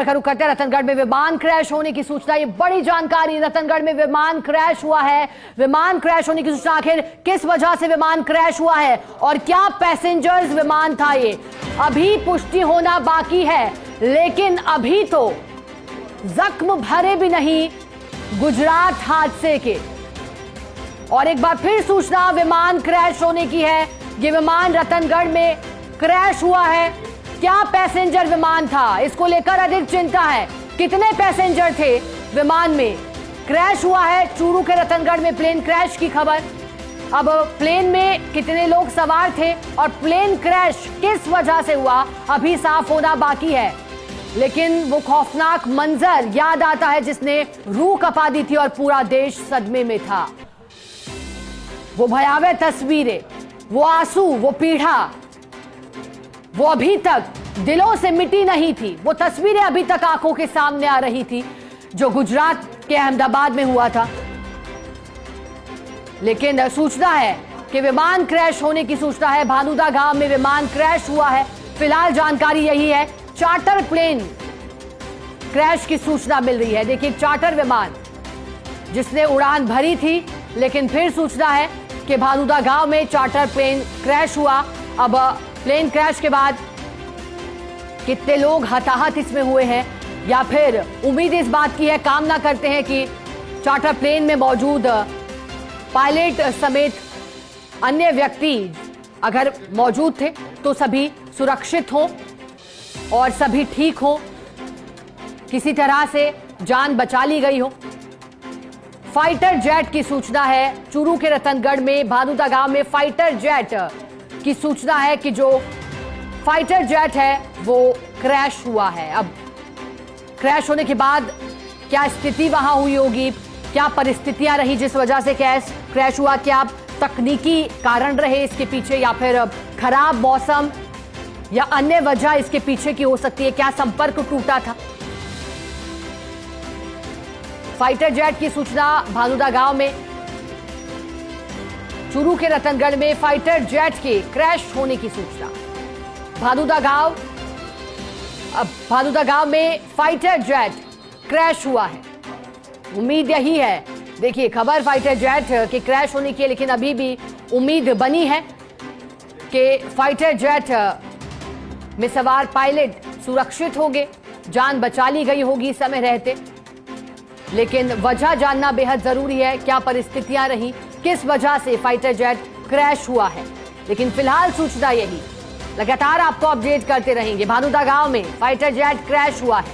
करते हैं रतनगढ़ में विमान क्रैश होने की सूचना। ये बड़ी जानकारी, रतनगढ़ में विमान क्रैश हुआ है। विमान क्रैश होने की सूचना, आखिर किस वजह से विमान क्रैश हुआ है और क्या पैसेंजर्स विमान था, ये अभी पुष्टि होना बाकी है। लेकिन अभी तो जख्म भरे भी नहीं गुजरात हादसे के। और एक बार फिर सूचना विमान क्रैश होने की है। ये विमान रतनगढ़ में क्रैश हुआ है। क्या पैसेंजर विमान था, इसको लेकर अधिक चिंता है। कितने पैसेंजर थे विमान में, क्रैश हुआ है। चूरू के रतनगढ़ में प्लेन क्रैश की खबर। अब प्लेन में कितने लोग सवार थे और प्लेन क्रैश किस वजह से हुआ, अभी साफ होना बाकी है। लेकिन वो खौफनाक मंजर याद आता है जिसने रूह कपा दी थी और पूरा देश सदमे में था। वो भयावह तस्वीरें, वो आंसू, वो पीड़ा, वो अभी तक दिलों से मिटी नहीं थी। वो तस्वीरें अभी तक आंखों के सामने आ रही थी जो गुजरात के अहमदाबाद में हुआ था। लेकिन सूचना है कि विमान क्रैश होने की सूचना है। भानुदा गांव में विमान क्रैश हुआ है। फिलहाल जानकारी यही है, चार्टर प्लेन क्रैश की सूचना मिल रही है। देखिए, चार्टर विमान जिसने उड़ान भरी थी, लेकिन फिर सूचना है कि भानुदा गांव में चार्टर प्लेन क्रैश हुआ। अब प्लेन क्रैश के बाद कितने लोग हताहत इसमें हुए हैं, या फिर उम्मीद इस बात की है, कामना करते हैं कि चार्टर प्लेन में मौजूद पायलट समेत अन्य व्यक्ति अगर मौजूद थे तो सभी सुरक्षित हों और सभी ठीक हों, किसी तरह से जान बचा ली गई हो। फाइटर जेट की सूचना है। चूरू के रतनगढ़ में भानुदा गांव में फाइटर जेट की सूचना है कि जो फाइटर जेट है वो क्रैश हुआ है। अब क्रैश होने के बाद क्या स्थिति वहां हुई होगी, क्या परिस्थितियां रही जिस वजह से क्रैश हुआ, क्या तकनीकी कारण रहे इसके पीछे, या फिर खराब मौसम या अन्य वजह इसके पीछे की हो सकती है, क्या संपर्क टूटा था। फाइटर जेट की सूचना भानुदा गांव में, चूरू के रतनगढ़ में फाइटर जेट के क्रैश होने की सूचना। भानुदा गांव में फाइटर जेट क्रैश हुआ है। उम्मीद यही है, देखिए खबर फाइटर जेट के क्रैश होने की, लेकिन अभी भी उम्मीद बनी है कि फाइटर जेट में सवार पायलट सुरक्षित होंगे, जान बचा ली गई होगी समय रहते। लेकिन वजह जानना बेहद जरूरी है, क्या परिस्थितियां रही, किस वजह से फाइटर जेट क्रैश हुआ है। लेकिन फिलहाल सूचना यही, लगातार आपको अपडेट करते रहेंगे। भानुदा गांव में फाइटर जेट क्रैश हुआ है।